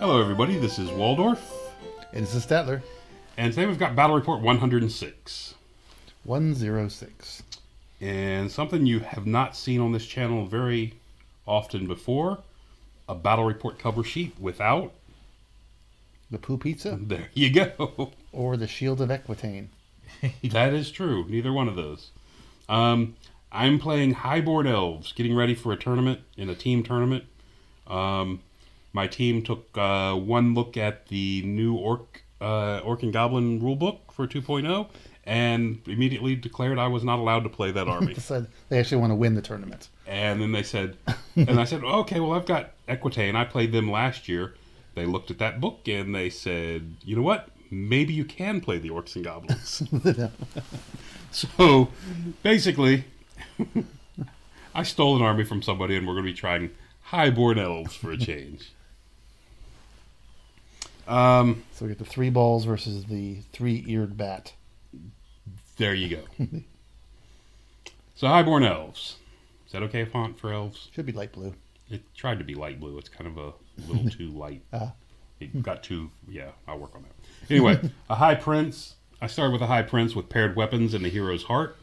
Hello everybody, this is Waldorf. And this is Statler. And today we've got Battle Report 106. 106. And something you have not seen on this channel very often before, a Battle Report cover sheet without... The Poo Pizza? There you go. Or the Shield of Equitane. That is true, neither one of those. I'm playing Highborn Elves, getting ready for a tournament, in a team tournament. My team took one look at the new Orc and Goblin rulebook for 2.0 and immediately declared I was not allowed to play that army. They actually want to win the tournament. And then they said, and I said, okay, well, I've got Equitane. I played them last year. They looked at that book and they said, you know what? Maybe you can play the Orcs and Goblins. So, basically, I stole an army from somebody and we're going to be trying Highborn Elves for a change. So we get the 3 balls versus the 3-eared bat. There you go. So Highborn Elves. Is that okay font for Elves? Should be light blue. It tried to be light blue. It's kind of a little too light. It got too... Yeah, I'll work on that. Anyway, a High Prince. I started with a High Prince with paired weapons and the Hero's Heart,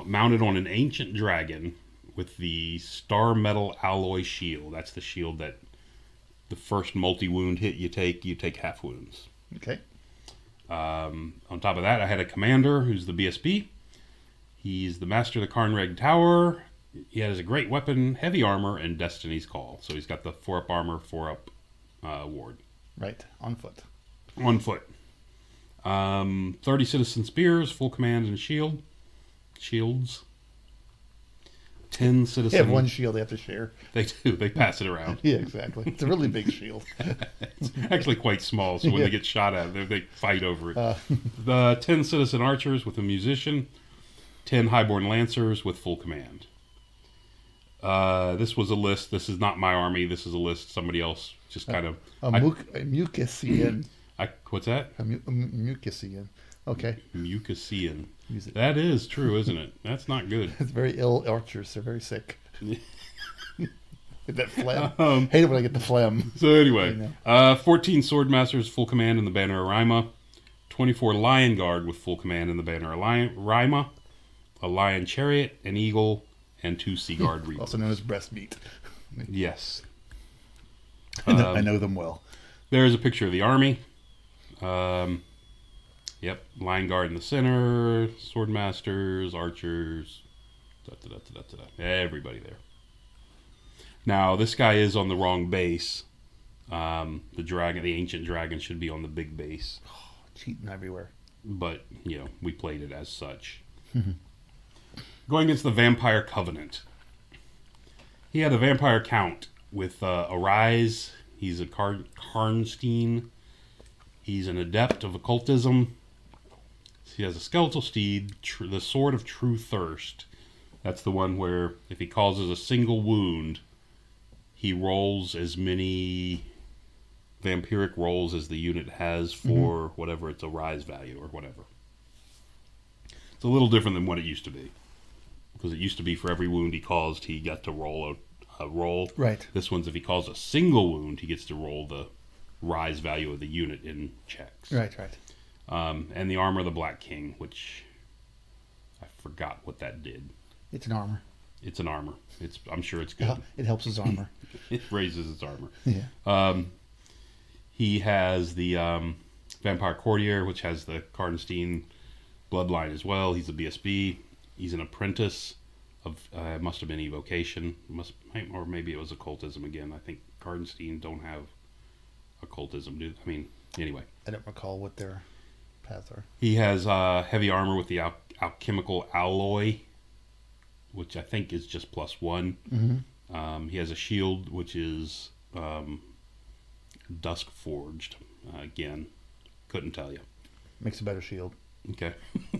mounted on an Ancient Dragon with the Star Metal Alloy Shield. That's the shield that the first multi-wound hit you take half wounds. Okay. On top of that, I had a commander who's the BSB. He's the Master of the Karnreg Tower. He has a great weapon, heavy armor, and Destiny's Call. So he's got the 4-up armor, 4-up ward. Right, on foot. On foot. 30 Citizen Spears, full command and shields. 10 Citizen... They have one shield they have to share. They do. They pass it around. Yeah, exactly. It's a really big shield. It's actually quite small, so when they get shot at, they fight over it. The 10 Citizen Archers with a musician. 10 Highborn Lancers with full command. This was a list. This is not my army. This is a list somebody else just kind of... A Mucasian. What's that? A Mucasian. Okay. Mucasian. That is true, isn't it? That's not good. It's very ill archers. They're very sick. Get that phlegm. Hate it when I get the phlegm. So anyway, 14 Swordmasters, full command in the Banner of Rima. 24 Lion Guard with full command in the Banner of Rima. A Lion Chariot, an Eagle, and 2 Sea Guard Reapers. Also known as breast meat. Yes. I know them well. There's a picture of the army. Yep, Lion Guard in the center, Swordmasters, Archers, everybody there. Now, this guy is on the wrong base. The Ancient Dragon should be on the big base. Oh, cheating everywhere. But, you know, we played it as such. Going against the Vampire Covenant. He had a Vampire Count with Arise. He's a Karnstein. He's an Adept of Occultism. He has a Skeletal Steed, the Sword of True Thirst. That's the one where if he causes a single wound, he rolls as many vampiric rolls as the unit has for whatever its Arise value or whatever. It's a little different than what it used to be. Because it used to be for every wound he caused, he got to roll a roll. Right. This one's if he caused a single wound, he gets to roll the Rise value of the unit in checks. Right. And the Armor of the Black King, which I forgot what that did. It's an armor. It's an armor. I'm sure it's good. It helps his armor. It raises its armor. Yeah. He has the Vampire Courtier, which has the Karnstein bloodline as well. He's a BSB. He's an apprentice of must have been evocation, or maybe it was occultism again. I think Karnstein don't have occultism, do I mean, anyway. I don't recall what their paths are. He has heavy armor with the alchemical alloy, which I think is just +1. He has a shield, which is dusk forged. Again, couldn't tell you. Makes a better shield. Okay.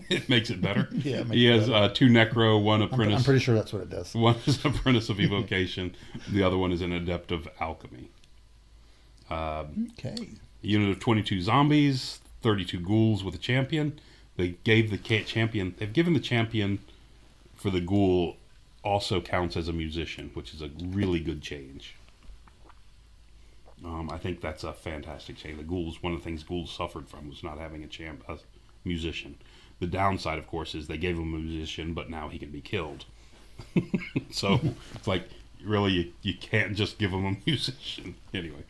It makes it better. Yeah, he has 2 Necro, 1 Apprentice. I'm pretty sure that's what it does. 1 is Apprentice of Evocation. The other one is an Adept of Alchemy. Okay. A unit of 22 zombies, 32 ghouls with a champion. They gave the champion... They've given the champion for the ghoul also counts as a musician, which is a really good change. I think that's a fantastic change. The ghouls, one of the things ghouls suffered from was not having a musician. The downside, of course, is they gave him a musician, but now he can be killed. So it's like, really, you can't just give him a musician. Anyway.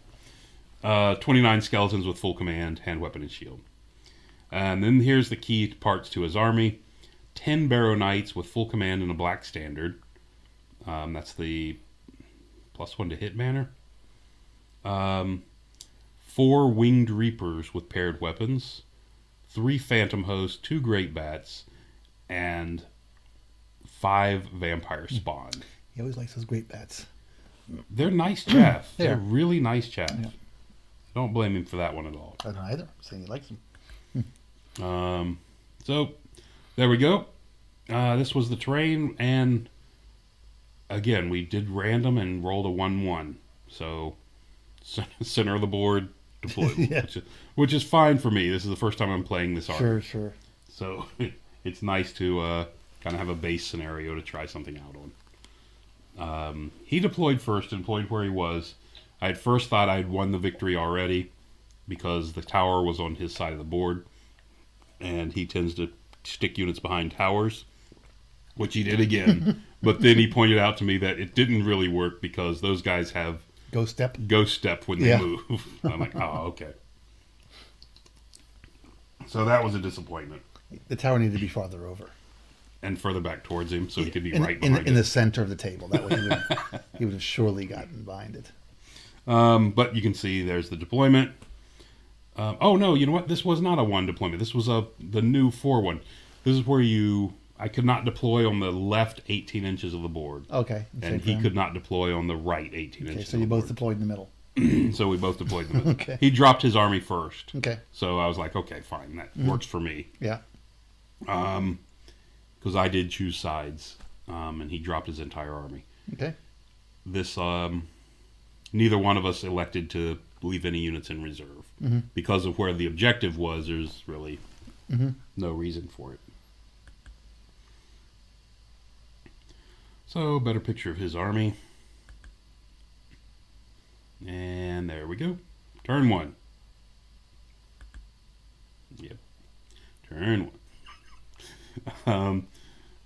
29 skeletons with full command, hand, weapon, and shield. And then here's the key parts to his army. 10 Barrow Knights with full command and a black standard. That's the +1 to hit banner. 4 Winged Reapers with paired weapons. 3 Phantom Hosts, 2 Great Bats, and 5 Vampire Spawn. He always likes those Great Bats. They're nice chaff. Yeah. They're really nice chaff. Yeah. Don't blame him for that one at all. I don't either. I'm saying he likes them. So, there we go. This was the terrain, and again, we did random and rolled a 1-1. So, center of the board, deploy, Yeah. which is fine for me. This is the first time I'm playing this army. Sure. So, it's nice to kind of have a base scenario to try something out on. He deployed first and deployed where he was. I at first thought I'd won the victory already because the tower was on his side of the board, and he tends to stick units behind towers, which he did again. But then he pointed out to me that it didn't really work because those guys have Ghost step when they move. I'm like, oh, okay. So that was a disappointment. The tower needed to be farther over. And further back towards him so he could be in, right behind in the center of the table. That way he would have surely gotten behind it. But you can see there's the deployment. Oh no, you know what? This was not a 1 deployment. This was the new 4 one. This is where I could not deploy on the left 18 inches of the board. Okay. And he could not deploy on the right 18 inches. Okay, so you both deployed in the middle. So we both deployed in the middle. Okay. He dropped his army first. Okay. So I was like, okay, fine. That works for me. Yeah. Because I did choose sides. And he dropped his entire army. Okay. This, neither one of us elected to leave any units in reserve. Because of where the objective was, there's really no reason for it. So, better picture of his army. And there we go. Turn 1. Yep. Turn 1.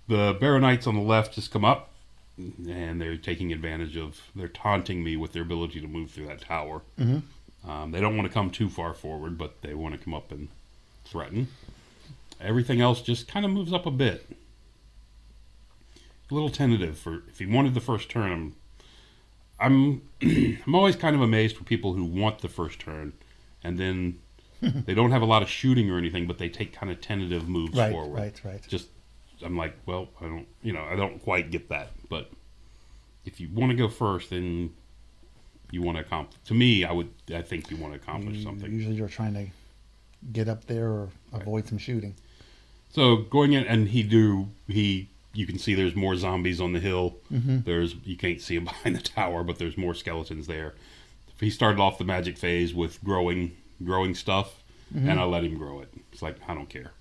The Barrow Knights on the left just come up. And they're taking advantage they're taunting me with their ability to move through that tower. They don't want to come too far forward, but they want to come up and threaten. Everything else just kind of moves up a bit. A little tentative for if he wanted the first turn. I'm always kind of amazed for people who want the first turn, and then they don't have a lot of shooting or anything, but they take kind of tentative moves forward. Right. Just I'm like, well, I don't quite get that. But if you want to go first, then you want to accomplish. To me, I think you want to accomplish something. Usually, you're trying to get up there or avoid some shooting. So going in, and you can see there's more zombies on the hill. You can't see them behind the tower, but there's more skeletons there. He started off the magic phase with growing stuff, and I let him grow it. It's like, I don't care.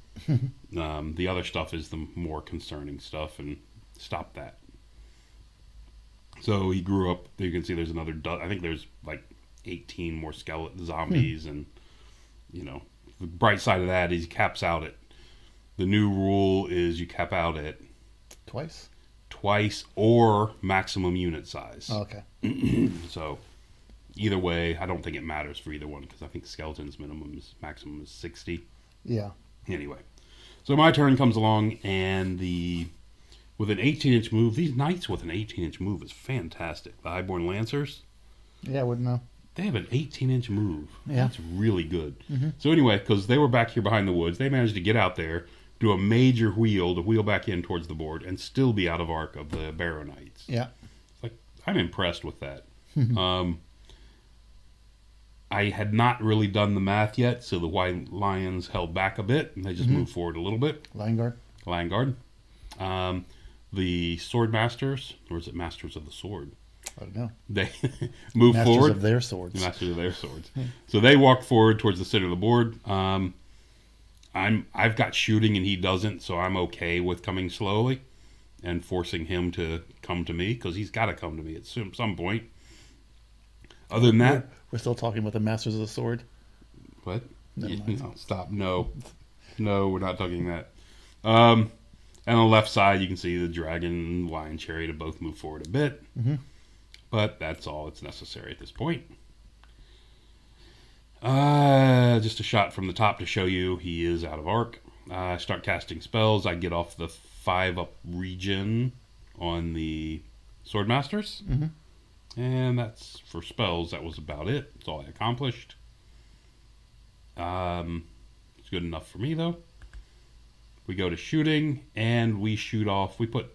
The other stuff is the more concerning stuff, and stop that. So he grew up. You can see there's another. I think there's like 18 more skeleton zombies, and the bright side of that is he caps out at. The new rule is you cap out at twice or maximum unit size. Oh, okay. So either way, I don't think it matters for either one because I think skeletons maximum is 60. Yeah. Anyway, so my turn comes along, and with an 18-inch move, these knights with an 18-inch move is fantastic. The Highborn Lancers. Yeah, I wouldn't know. They have an 18-inch move. Yeah. That's really good. So anyway, because they were back here behind the woods, they managed to get out there, do a major wheel to wheel back in towards the board, and still be out of arc of the Barrow Knights. Yeah. Like, I'm impressed with that. I had not really done the math yet, so the White Lions held back a bit, and they just moved forward a little bit. Lion Guard. The Sword Masters, or is it Masters of the Sword? I don't know. They moved forward. Masters of their swords. The Masters of their swords. So they walked forward towards the center of the board. I've got shooting and he doesn't, so I'm okay with coming slowly and forcing him to come to me because he's got to come to me at some point. Other than that, we're still talking about the Masters of the Sword. what? Never mind. No, stop. No, we're not talking that. And on the left side, you can see the dragon and lion chariot have both moved forward a bit, but that's all that's necessary at this point. Just a shot from the top to show you he is out of arc. I start casting spells. I get off the 5-up regen on the Swordmasters. And that's for spells. That was about it. That's all I accomplished. It's good enough for me, though. We go to shooting, and we shoot off. We put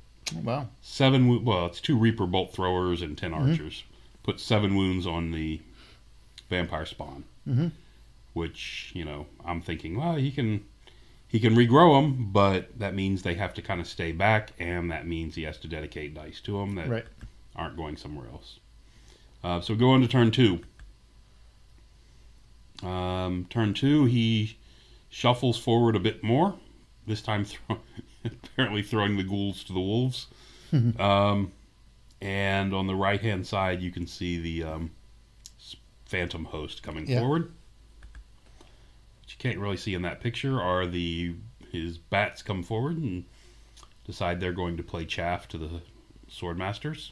7... Well, it's 2 Reaper Bolt throwers and 10 archers. Put 7 wounds on the vampire spawn. Which, I'm thinking, well, he can regrow them, but that means they have to kind of stay back, and that means he has to dedicate dice to them that aren't going somewhere else. So we go on to turn 2. Turn 2, he shuffles forward a bit more. This time, apparently throwing the ghouls to the wolves. And on the right-hand side, you can see the phantom host coming forward. What you can't really see in that picture are his bats come forward and decide they're going to play chaff to the Swordmasters.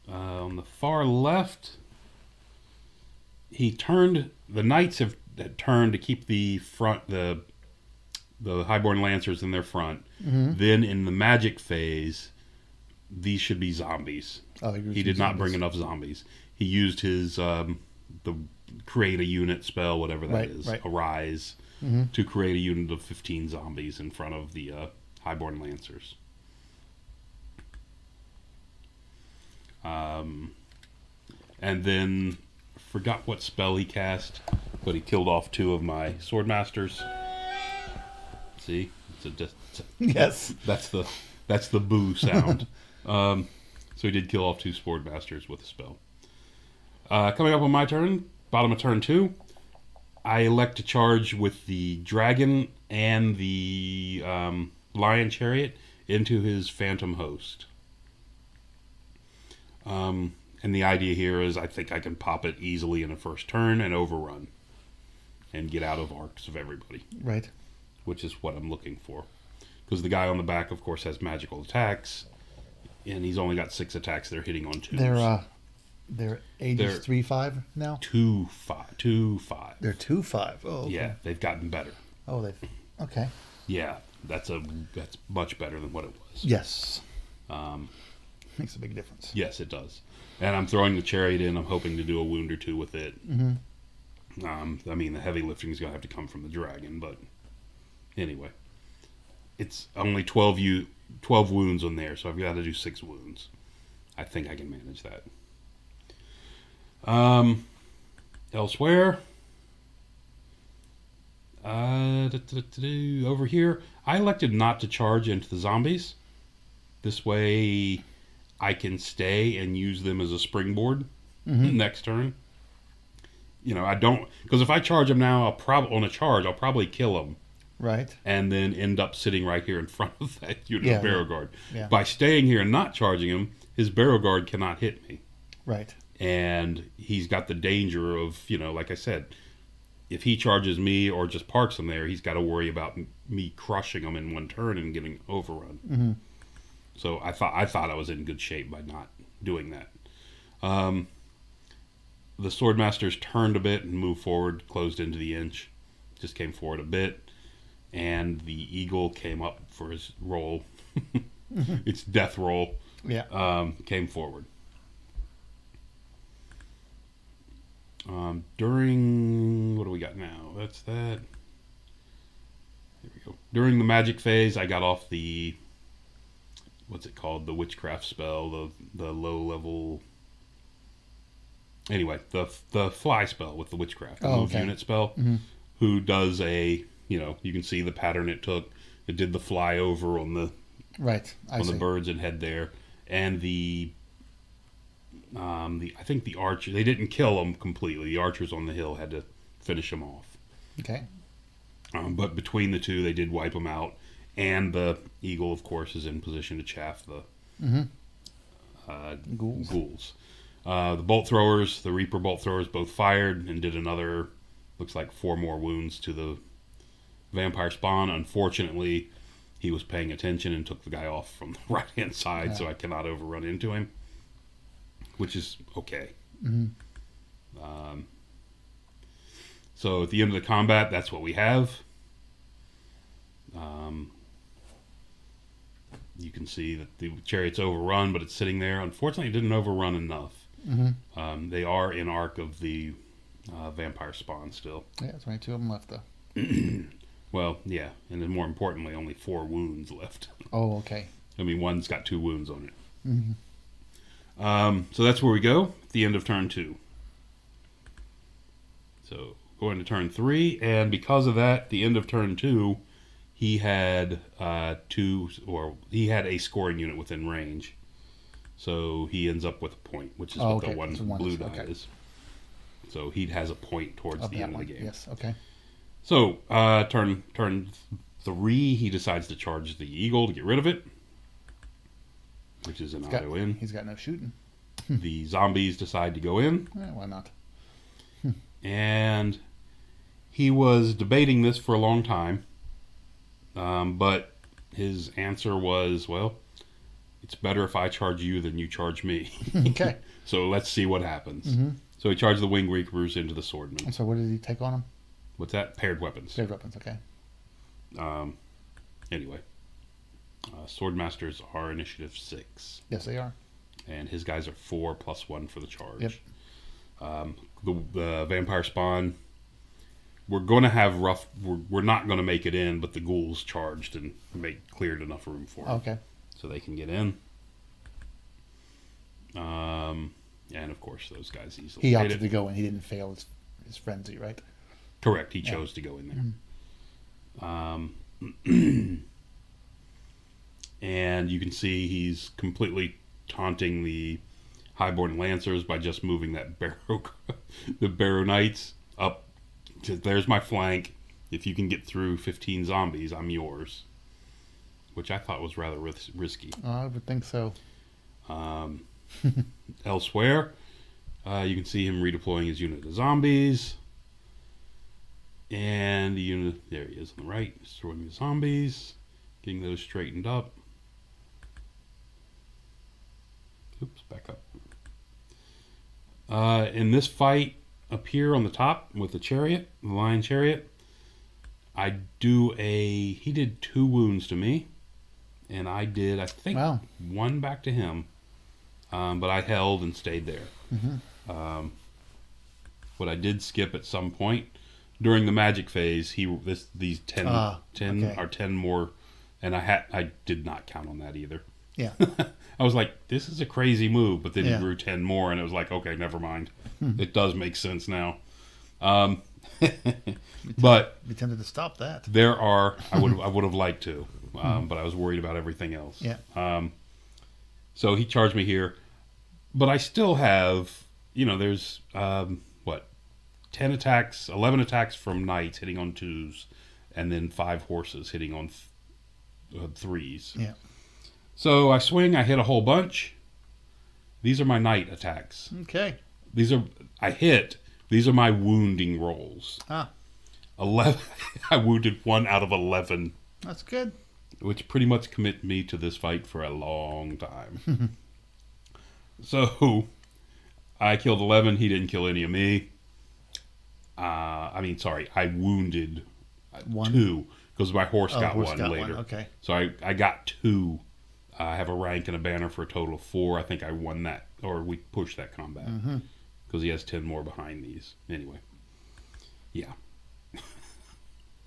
On the far left, the knights have turned to keep the Highborn Lancers in their front. Then in the magic phase, these should be zombies. He did not bring enough zombies. He used his the create a unit spell, whatever that is, Arise, to create a unit of 15 zombies in front of the Highborn Lancers. And then forgot what spell he cast, but he killed off 2 of my Swordmasters. See, Yes, that's the boo sound. So he did kill off 2 Swordmasters with a spell. Coming up on my turn, bottom of turn 2, I elect to charge with the dragon and the lion chariot into his phantom host. And the idea here is I think I can pop it easily in a first turn and overrun and get out of arcs of everybody. Right. Which is what I'm looking for. Because the guy on the back, of course, has magical attacks, and he's only got 6 attacks. They're hitting on 2s. Their ages 3-5 now? 2-5. They're 2-5. Oh, okay. Yeah, they've gotten better. Oh, okay. Yeah, that's much better than what it was. Yes. Makes a big difference. Yes, it does. And I'm throwing the chariot in. I'm hoping to do a wound or 2 with it. I mean, the heavy lifting is going to have to come from the dragon, but anyway. It's only 12 wounds on there, so I've got to do 6 wounds. I think I can manage that. Elsewhere, over here, I elected not to charge into the zombies. This way, I can stay and use them as a springboard next turn. I don't, because if I charge them now, I'll probably kill them. Right. And then end up sitting right here in front of that unit of Barrow Guard. Yeah. By staying here and not charging him, his Barrow Guard cannot hit me. Right. And he's got the danger of, like I said, if he charges me or just parks him there, he's got to worry about me crushing him in one turn and getting overrun. So I thought I was in good shape by not doing that. The Swordmasters turned a bit and moved forward, closed into the inch, just came forward a bit. And the eagle came up for his roll. Its death roll. Yeah. Came forward. During... What do we got now? That's that. Here we go. During the magic phase, I got off the... What's it called? The witchcraft spell. The low level... Anyway, the fly spell with the witchcraft. The move unit spell. Who does a... you can see the pattern it took. It did the fly over on the the birds and head there, and I think the archer, they didn't kill them completely. The archers on the hill had to finish them off. Okay. But between the 2, they did wipe them out, and the eagle, of course, is in position to chaff the ghouls. The bolt throwers, the Reaper bolt throwers, both fired and did another, looks like 4 more wounds to the vampire spawn. Unfortunately, he was paying attention and took the guy off from the right-hand side, so I cannot overrun into him, which is okay. So at the end of the combat, that's what we have. You can see that the chariot's overrun, but it's sitting there. Unfortunately, it didn't overrun enough. They are in arc of the vampire spawn still. Yeah, there's only 2 of them left, though. Well, yeah, and then more importantly, only 4 wounds left. Oh, okay. I mean, one's got 2 wounds on it. So that's where we go at the end of turn 2. So going to turn 3, and because of that, the end of turn 2, he had he had a scoring unit within range. So he ends up with a point, which is what the one blue die is. So he has a point towards the end of the game. Yes, okay. So turn 3, he decides to charge the eagle to get rid of it, which is an auto in. He's got no shooting. The zombies decide to go in. Why not? And he was debating this for a long time, but his answer was, well, it's better if I charge you than you charge me. Okay. So let's see what happens. So he charged the Winged Reapers into the Swordmen. And so what did he take on him? What's that? Paired weapons. Paired weapons, okay. Anyway, Swordmasters are initiative 6. Yes, they are. And his guys are 4 + 1 for the charge. Yep. The vampire spawn, we're going to have rough. We're not going to make it in, but the ghouls charged and cleared enough room for them. Okay. So they can get in. And of course, those guys easily. He opted to go in. He didn't fail his frenzy, right? Correct. He chose to go in there. And you can see he's completely taunting the Highborn Lancers by just moving that the Barrow Knights up. There's my flank. If you can get through 15 zombies, I'm yours. Which I thought was rather risky. I would think so. Elsewhere, you can see him redeploying his unit of zombies. And the unit, there he is on the right, destroying the zombies, getting those straightened up. Oops, back up. In this fight up here on the top with the chariot, the lion chariot, he did 2 wounds to me, and I did, I think, 1 back to him, but I held and stayed there. What I did skip at some point during the magic phase, these 10 are 10 more, and I did not count on that either. Yeah. I was like, this is a crazy move, but then he grew 10 more, and it was like, okay, never mind. It does make sense now. But we tended to stop that. There are, I would have liked to, but I was worried about everything else. Yeah. So he charged me here, but I still have, there's 10 attacks, 11 attacks from knights hitting on 2s, and then 5 horses hitting on 3s. Yeah. So I swing, I hit a whole bunch. These are my knight attacks. Okay. These are my wounding rolls. 11. I wounded 1 out of 11. That's good. Which pretty much commit me to this fight for a long time. So I killed 11. He didn't kill any of me. I wounded 2 because my horse got 1 later. Okay. So I got 2. I have a rank and a banner for a total of 4. I think I won that, or we pushed that combat because he has 10 more behind these. Anyway, yeah,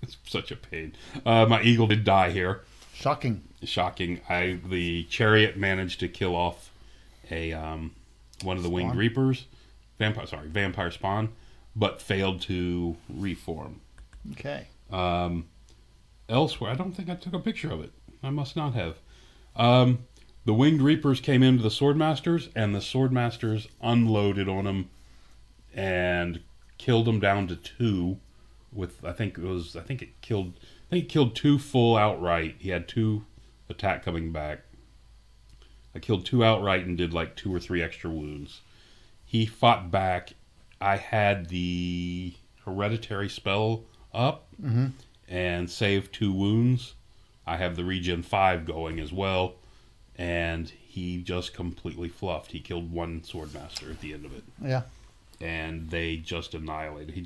it's such a pain. My eagle did die here. Shocking. The chariot managed to kill off one of the Winged Reapers, vampire spawn, but failed to reform. Okay. Elsewhere, I don't think I took a picture of it. I must not have. The Winged Reapers came into the Swordmasters, and the Swordmasters unloaded on them and killed them down to 2. I think it killed 2 full outright. He had 2 attack coming back. I killed 2 outright and did like 2 or 3 extra wounds. He fought back. I had the hereditary spell up and saved 2 wounds. I have the regen 5 going as well, and he just completely fluffed. He killed 1 swordmaster at the end of it. Yeah. And they just annihilated.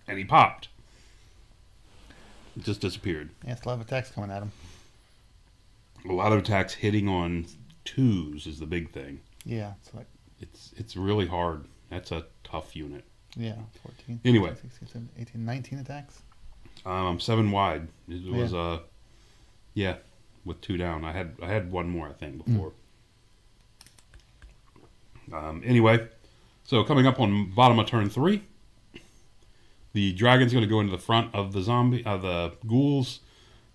And he popped. It just disappeared. Yeah, it's a lot of attacks coming at him. A lot of attacks hitting on 2s is the big thing. Yeah, it's like it's really hard. That's a tough unit. yeah, 14. Anyway. 16, 17, 18, 19 attacks. 7 wide. It was with 2 down. I had 1 more I think before. Anyway, so coming up on bottom of turn 3, the dragon's going to go into the front of the ghouls.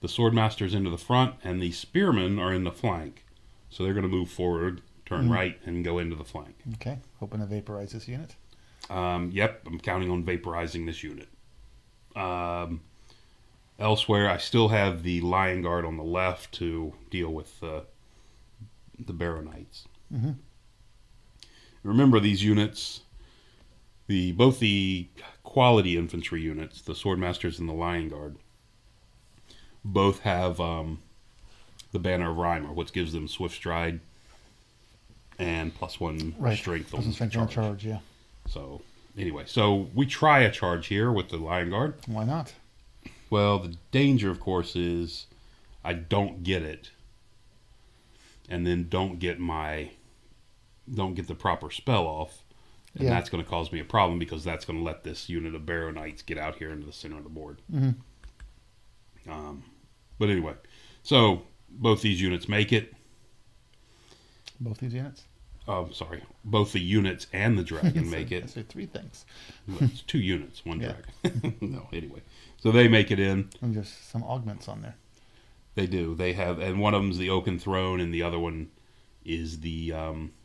The swordmaster's into the front, and the spearmen are in the flank. So they're going to move forward, turn right, and go into the flank. Okay, hoping to vaporize this unit. Yep, I'm counting on vaporizing this unit. Elsewhere, I still have the Lion Guard on the left to deal with the Baronites. Remember, these units, both the quality infantry units, the Swordmasters and the Lion Guard, both have the Banner of Reimer, which gives them swift stride and +1 strength on charge. Yeah. So anyway, we try a charge here with the Lion Guard. Why not? Well, the danger, of course, is I don't get it, and then don't get the proper spell off, and that's going to cause me a problem because that's going to let this unit of Baronites get out here into the center of the board. But anyway, so both these units make it. Both these units? Oh, sorry. Both the units and the dragon make it. I say 3 things. Well, it's 2 units, 1 dragon. No, anyway. So they make it in. And just some augments on there. They do. They have, and one of them's the Oaken Throne, and the other one is the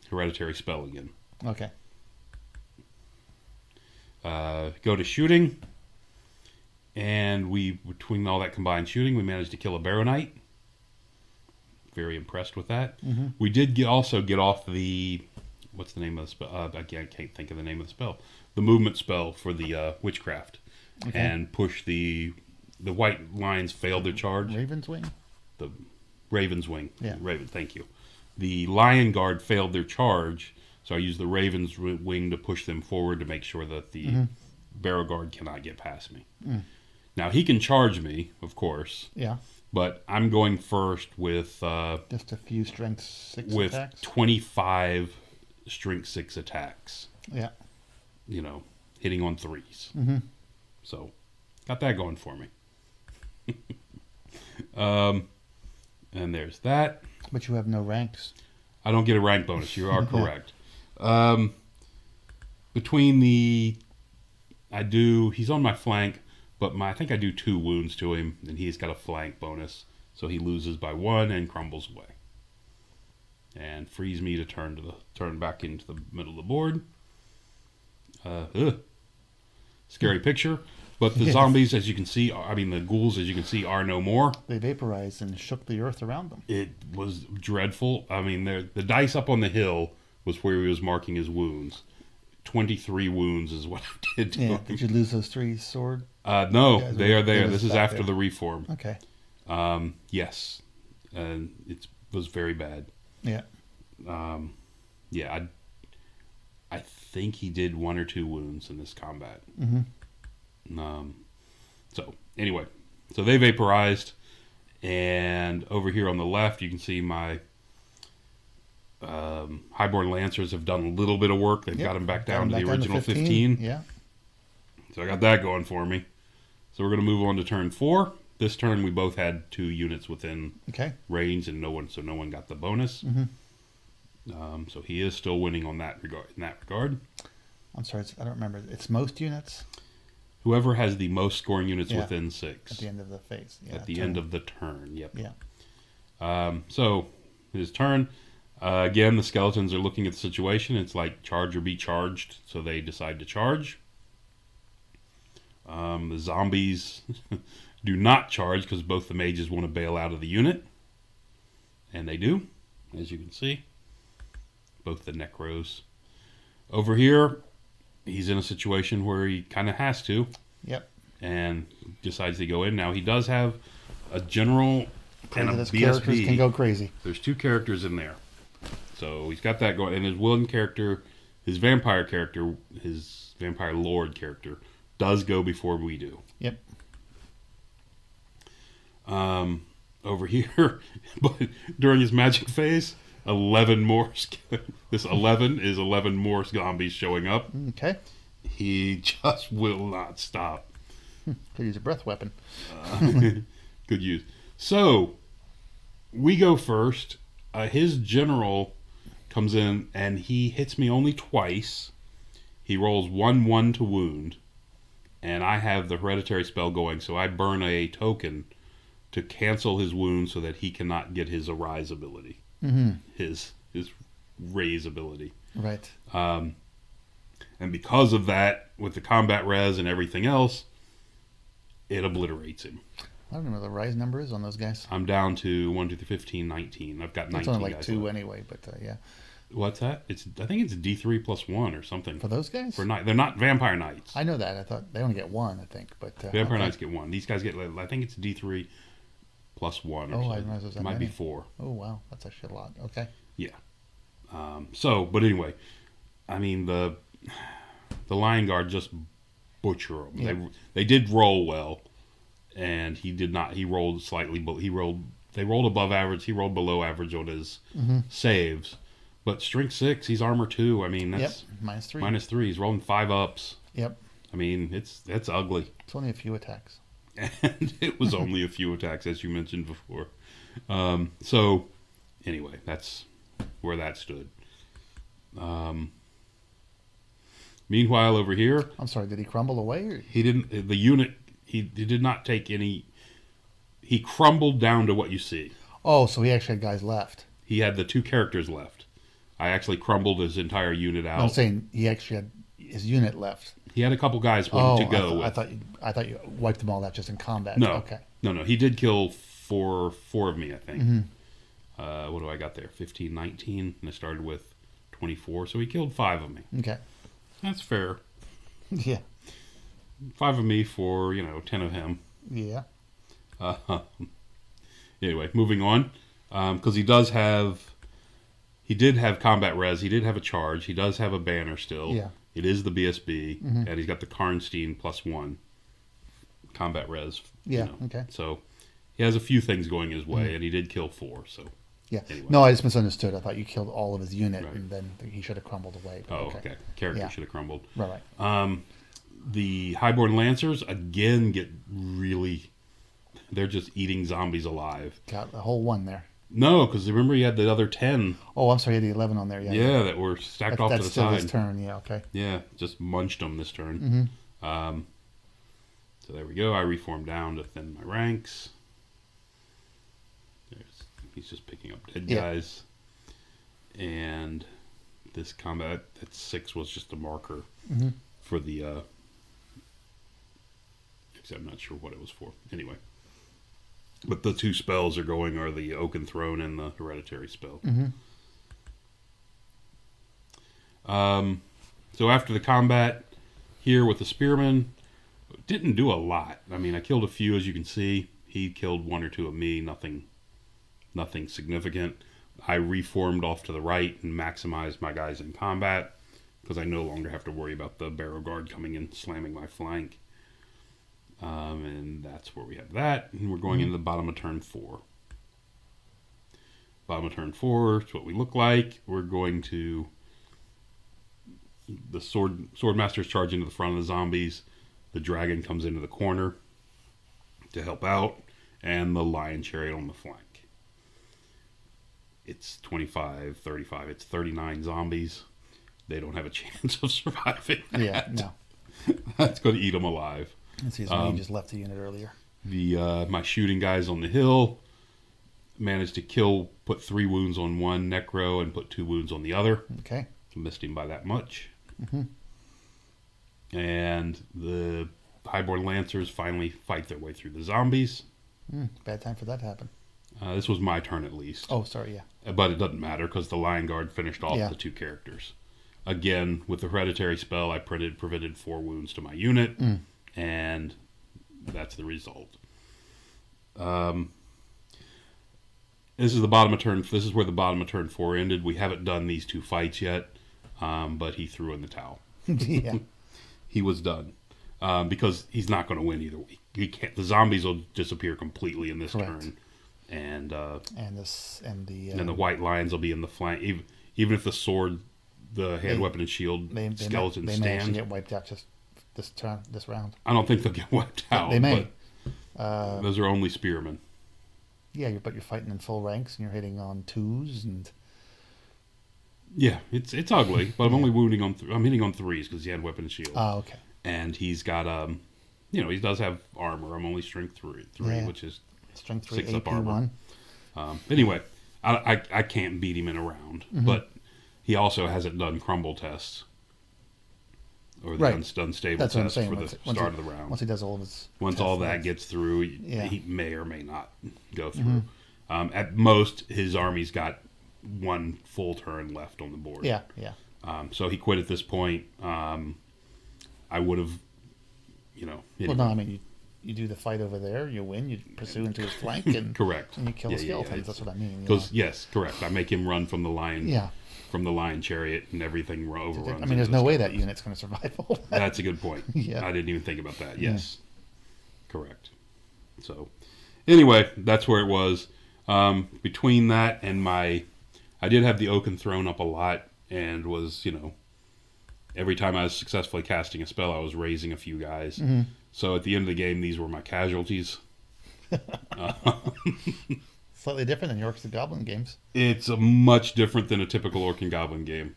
hereditary spell again. Okay. Go to shooting. And between all that combined shooting, we managed to kill a Baronite. Very impressed with that. We did also get off the, what's the name of the spell? I can't think of the name of the spell. The movement spell for the witchcraft. Okay. And push the white lines failed their charge. Raven's Wing? The Raven's Wing. Yeah. Raven, thank you. The Lion Guard failed their charge, so I used the Raven's Wing to push them forward to make sure that the Barrow Guard cannot get past me. Now, he can charge me, of course. Yeah. But I'm going first with... just a few strength 6 with attacks? 25 strength 6 attacks. Yeah. You know, hitting on 3s. So, got that going for me. And there's that. But you have no ranks. I don't get a rank bonus. You are correct. Between he's on my flank, but I think I do 2 wounds to him, and he's got a flank bonus, so he loses by 1 and crumbles away, and frees me to turn back into the middle of the board. Scary picture, but the zombies, as you can see, the ghouls, as you can see, are no more. They vaporized and shook the earth around them. It was dreadful. The dice up on the hill was where he was marking his wounds. 23 wounds is what I did to him. Did you lose those 3 sword? No, they are there. This is after the reform. Okay. Yes. And it was very bad. Yeah. Yeah, I think he did 1 or 2 wounds in this combat. So, anyway. So they vaporized. And over here on the left, you can see my Highborn Lancers have done a little bit of work. They've got him back down to the original 15. Yeah. So I got that going for me. So we're going to move on to turn 4. This turn we both had 2 units within range, and no one got the bonus. So he is still winning on that regard. In that regard. I'm sorry, I don't remember. It's most units. Whoever has the most scoring units within 6 at the end of the phase. Yeah, at the end of the turn. Yep. Yeah. So his turn. Again, the skeletons are looking at the situation. It's like charge or be charged, so they decide to charge. The zombies do not charge because both the mages want to bail out of the unit. And they do, as you can see. Both the necros. Over here, he's in a situation where he kind of has to. Yep. And decides to go in. Now, he does have a general and a BSB. Characters can go crazy. There's 2 characters in there. So he's got that going. And his villain character, his vampire character, his vampire lord character, does go before we do. Yep. Over here, but during his magic phase, 11 more. This 11 is 11 more zombies showing up. Okay. He just will not stop. Could use a breath weapon. Good use. So, we go first. His general comes in and he hits me only twice. He rolls 1/1 to wound. And I have the hereditary spell going, so I burn a token to cancel his wound so that he cannot get his arise ability. Mm-hmm. His raise ability. Right. And because of that, with the combat res and everything else, it obliterates him. I don't know what the rise number is on those guys. I'm down to 1, 2, 3, 15, 19. I've got 19 It's only like guys 2 left. anyway, but yeah. What's that? I think it's D3 plus 1 or something. For those guys? They're not vampire knights. I know that. I thought they only get 1, I think. But Vampire knights get 1. These guys get, I think it's D3 plus 1 or something. I didn't realize it was that It might many. be 4. Oh, wow. That's actually a lot. Okay. Yeah. But anyway, I mean, the Lion Guard just butcher them. Yeah. They did roll well, and he did not. He rolled slightly, but they rolled above average. He rolled below average on his saves. But strength 6, he's armor 2. I mean, that's -3. -3. He's rolling 5 ups. Yep. I mean, that's ugly. It's only a few attacks. And it was only a few attacks, as you mentioned before. So, anyway, that's where that stood. Meanwhile, over here, I'm sorry, did he crumble away? Or? he didn't. The unit he did not take any. He crumbled down to what you see. Oh, so he actually had guys left. He had the 2 characters left. I actually crumbled his entire unit out. I'm saying he actually had his unit left. He had a couple guys to go. I thought you wiped them all out just in combat. No, Okay. no. He did kill four of me, I think. Mm-hmm. What do I got there? 15, 19, and I started with 24. So he killed 5 of me. Okay. That's fair. Yeah. 5 of me for 10 of him. Yeah. Anyway, moving on, because he did have combat res. He did have a charge. He does have a banner still. Yeah. It is the BSB, and he's got the Karnstein +1 combat res. Yeah. Okay. So he has a few things going his way, and he did kill 4. So yeah. anyway. No, I just misunderstood. I thought you killed all of his unit, Right. and then he should have crumbled away. But okay. Character Yeah. should have crumbled. Right. The Highborn Lancers again get really. They're just eating zombies alive. Got the whole one there. No, because remember you had the other 10. Oh, I'm sorry, you had the 11 on there. Yeah. Yeah, that were stacked off to the That's still side. his turn. Yeah. Okay. Yeah, just munched them this turn. So there we go. I reformed down to thin my ranks. He's just picking up dead guys. And this combat at 6 was just a marker for the... Except I'm not sure what it was for. Anyway. But the 2 spells are the Oaken Throne and the Hereditary spell. So after the combat here with the Spearman, didn't do a lot. I mean, I killed a few, as you can see. He killed 1 or 2 of me. Nothing significant. I reformed off to the right and maximized my guys in combat because I no longer have to worry about the Barrow Guard coming in slamming my flank. And that's where we have that. And we're going into the bottom of turn 4. Bottom of turn 4 is what we look like. We're going to... The Swordmaster's charge into the front of the zombies. The dragon comes into the corner to help out. And the Lion Chariot on the flank. It's 25, 35. It's 39 zombies. They don't have a chance of surviving that. Yeah. No. That's going to eat them alive. Let's see, he just left the unit earlier. My shooting guys on the hill managed to put 3 wounds on one necro and put 2 wounds on the other. Okay. Missed him by that much. And the Highborn Lancers finally fight their way through the zombies. Bad time for that to happen. This was my turn at least. Oh, sorry, yeah. But it doesn't matter because the Lion Guard finished off Yeah. the 2 characters. Again, with the hereditary spell, I prevented 4 wounds to my unit, and that's the result. This is the bottom of turn. This is where the bottom of turn 4 ended. We haven't done these 2 fights yet, but he threw in the towel. Yeah. He was done because he's not going to win either way. He can't. The zombies will disappear completely in this turn, and the white lions will be in the flank. Even if the sword, the hand weapon and shield skeletons they stand, may actually get wiped out just this round. I don't think they'll get wiped out. They may. But those are only spearmen. Yeah, but you're fighting in full ranks and you're hitting on 2s and. Yeah, it's ugly, but I'm only wounding on. I'm hitting on 3s because he had weapon and shield. Oh, okay. And he's got he does have armor. I'm only strength 3, which is strength 3, 6 AP up armor. 1. Anyway, I can't beat him in a round, but he also hasn't done crumble tests or the unstable test for the start of the round. Once he does all of his once all that gets through, he may or may not go through. At most, his army's got 1 full turn left on the board. Yeah. So he quit at this point. I would have, Well, no, I mean, you do the fight over there, you win, you pursue into his flank, and correct, and you kill the skeletons. That's what I mean. Because yes, correct. I make him run from the lion. Yeah. From the lion chariot, and everything overruns. I mean, there's no way that unit's going to survive all that. That's a good point. Yeah. I didn't even think about that. Yes. Correct. So, anyway, that's where it was. Between that and I did have the Oaken Throne up a lot, and was, every time I was successfully casting a spell, I was raising a few guys. So at the end of the game, these were my casualties. Slightly different than Orcs and Goblin games. It's much different than a typical Orc and Goblin game.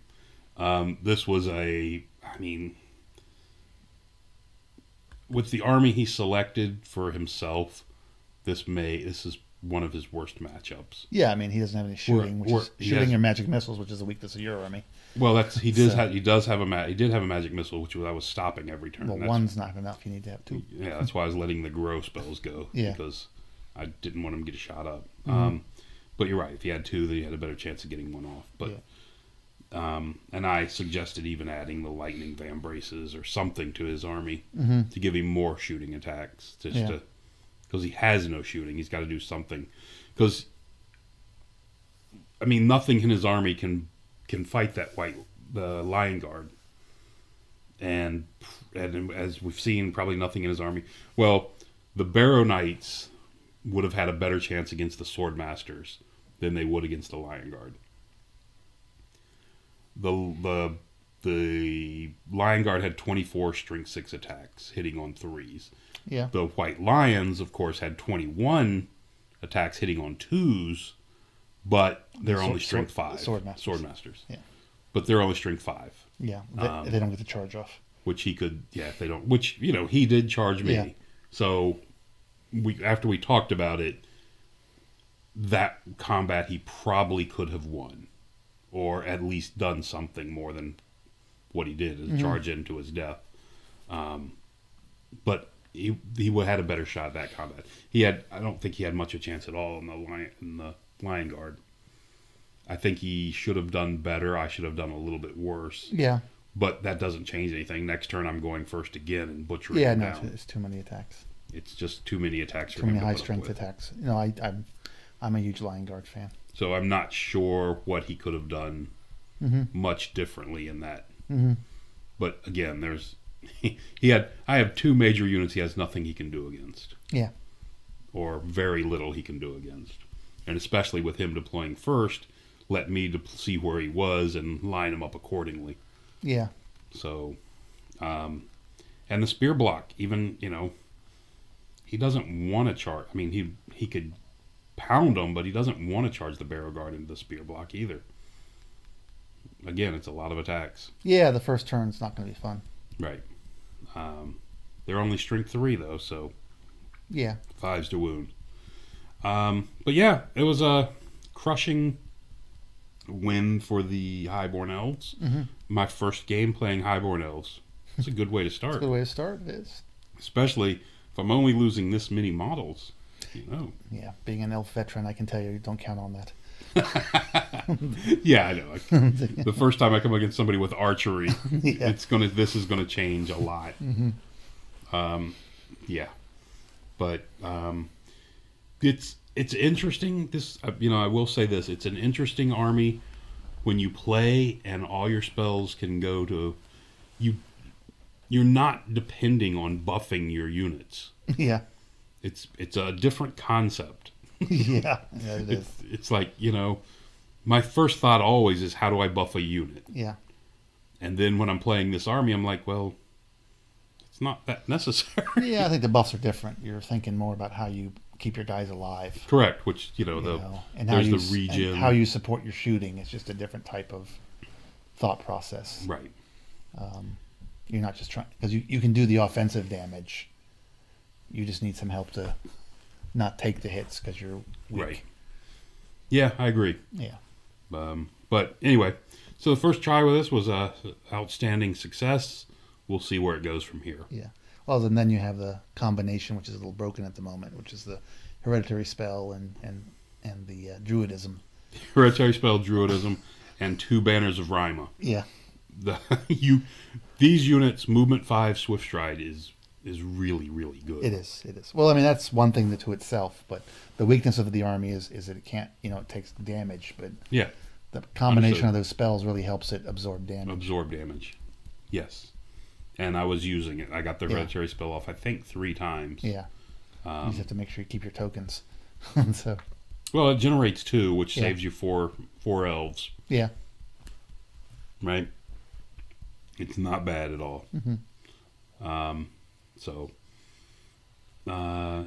This was with the army he selected for himself, this is one of his worst matchups. Yeah, I mean, he doesn't have any shooting, shooting or magic missiles, which is a weakness of your army. Well, he did have a magic missile, which I was stopping every turn. Well, 1's not enough. You need to have 2. Yeah, that's why I was letting the grow spells go. Yeah. Because I didn't want him to get a shot up. But you're right. If he had 2, then he had a better chance of getting 1 off. But and I suggested even adding the lightning vambraces or something to his army to give him more shooting attacks. Because he has no shooting. He's got to do something. Because, nothing in his army can fight the Lion Guard. And as we've seen, probably nothing in his army. Well, the Barrow Knights would have had a better chance against the Sword Masters than they would against the Lion Guard. The Lion Guard had 24 strength 6 attacks, hitting on 3s. Yeah. The White Lions, of course, had 21 attacks, hitting on 2s, but they're only strength 5. Sword Masters. Yeah. But they're only strength 5. Yeah. They don't get the charge off. Which he could, if they don't, which, he did charge me. Yeah. So, after we talked about it, that combat he probably could have won. Or at least done something more than what he did, is charge into his death. But he had a better shot at that combat. I don't think he had much of a chance at all in the Lion Guard. I think he should have done better. I should have done a little bit worse. Yeah. But that doesn't change anything. Next turn, I'm going first again and butchering him down. Yeah, no, it's too many attacks. It's just too many attacks. Too many high-strength attacks. I'm a huge Lion Guard fan. So I'm not sure what he could have done much differently in that. But again, I have 2 major units he has nothing he can do against. Yeah. Or very little he can do against. And especially with him deploying first, let me see where he was and line him up accordingly. Yeah. So, and the spear block, even, he doesn't want to charge. I mean, he could pound them, but he doesn't want to charge the Barrow Guard into the spear block either. Again, it's a lot of attacks. Yeah, the first turn's not going to be fun. Right. They're only strength 3 though, so 5s to wound. But yeah, it was a crushing win for the Highborn Elves. My first game playing Highborn Elves. It's a good way to start. It's a good way to start. It is. Especially if I'm only losing this many models. Yeah, being an elf veteran, I can tell you, don't count on that. Yeah, I know. The first time I come against somebody with archery, Yeah. this is gonna change a lot. Yeah, but it's interesting. This I will say this: it's an interesting army when you play and all your spells can go to you. You're not depending on buffing your units. Yeah. It's a different concept. Yeah, it is. It's like, my first thought always is, how do I buff a unit? Yeah. And then when I'm playing this army, I'm like, well, it's not that necessary. Yeah, I think the buffs are different. You're thinking more about how you keep your guys alive. Correct, which, And there's how the region. and how you support your shooting. It's just a different type of thought process. Right. You're not just trying, because you can do the offensive damage. You just need some help to not take the hits because you're weak. Right. Yeah, I agree. Yeah. But anyway, so the first try with this was a outstanding success. We'll see where it goes from here. Yeah. Well, and then you have the combination, which is a little broken at the moment, which is the hereditary spell and the druidism. Hereditary spell, druidism, and 2 banners of Rima. Yeah. These units, movement 5, swift stride is really, really good. It is. Well, I mean, that's one thing to itself, but the weakness of the army is that it can't, it takes damage, but yeah, the combination of those spells really helps it absorb damage. Absorb damage. Yes. And I was using it. I got the hereditary spell off, I think, 3 times. Yeah. You just have to make sure you keep your tokens. So. Well, it generates 2, which saves you 4 elves. Yeah. Right? It's not bad at all. Mm-hmm.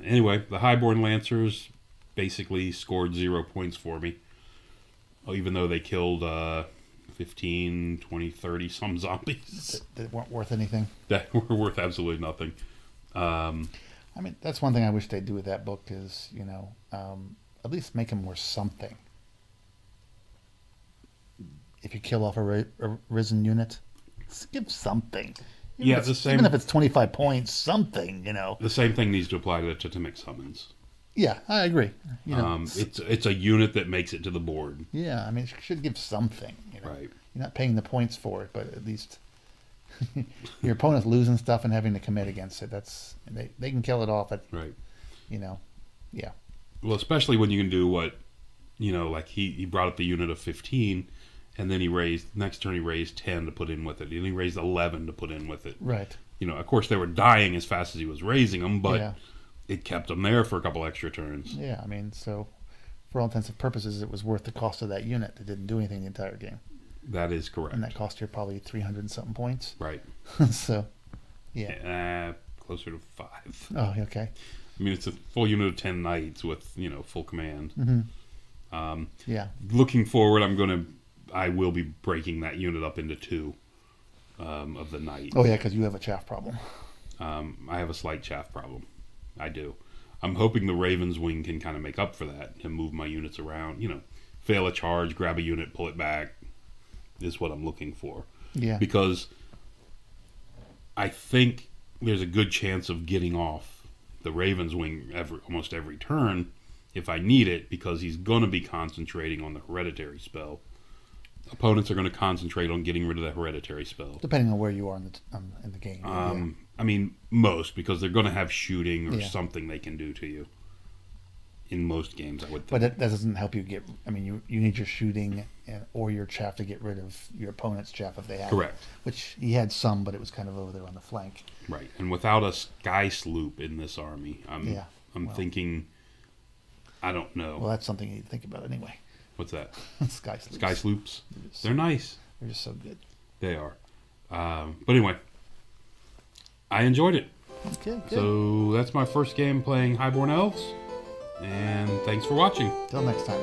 Anyway, the Highborn Lancers basically scored 0 points for me. Even though they killed 15, 20, 30 some zombies. That weren't worth anything. That were worth absolutely nothing. I mean, that's one thing I wish they'd do with that book is, at least make them worth something. If you kill off a risen unit, just give something. Yeah, the same. Even if it's 25 points, something, The same thing needs to apply to the totemic summons. Yeah, I agree. It's a unit that makes it to the board. Yeah, I mean, it should give something. Right. You're not paying the points for it, but at least your opponent's losing stuff and having to commit against it. They can kill it off at right. Yeah. Well, especially when you can do what, like he brought up the unit of 15. And then next turn he raised 10 to put in with it. And he raised 11 to put in with it. Right. Of course they were dying as fast as he was raising them, but it kept them there for a couple extra turns. Yeah, I mean, so for all intents and purposes, it was worth the cost of that unit. It didn't do anything the entire game. That is correct. And that cost you probably 300 and something points. Right. So, yeah. Closer to 5. Oh, okay. I mean, it's a full unit of 10 knights with, full command. Mm-hmm. Yeah. Looking forward, I will be breaking that unit up into 2 of the knights. Oh, yeah, because you have a chaff problem. I have a slight chaff problem. I do. I'm hoping the Raven's Wing can kind of make up for that and move my units around. Fail a charge, grab a unit, pull it back is what I'm looking for. Yeah. Because I think there's a good chance of getting off the Raven's Wing almost every turn if I need it, because he's going to be concentrating on the hereditary spell. Opponents are going to concentrate on getting rid of the hereditary spell. Depending on where you are in the game. I mean, most, because they're going to have shooting or something they can do to you. In most games, I would think. But that doesn't help you get... I mean, you need your shooting or your chaff to get rid of your opponent's chaff if they have Correct. it. Which he had some, but it was kind of over there on the flank. Right. And without a sky sloop in this army, I'm thinking... I don't know. Well, that's something you need to think about anyway. What's that? Sky sloops. Sky sloops. They're nice. They're just so good. They are. But anyway, I enjoyed it. Okay, good. So that's my first game playing Highborn Elves. And thanks for watching. Till next time.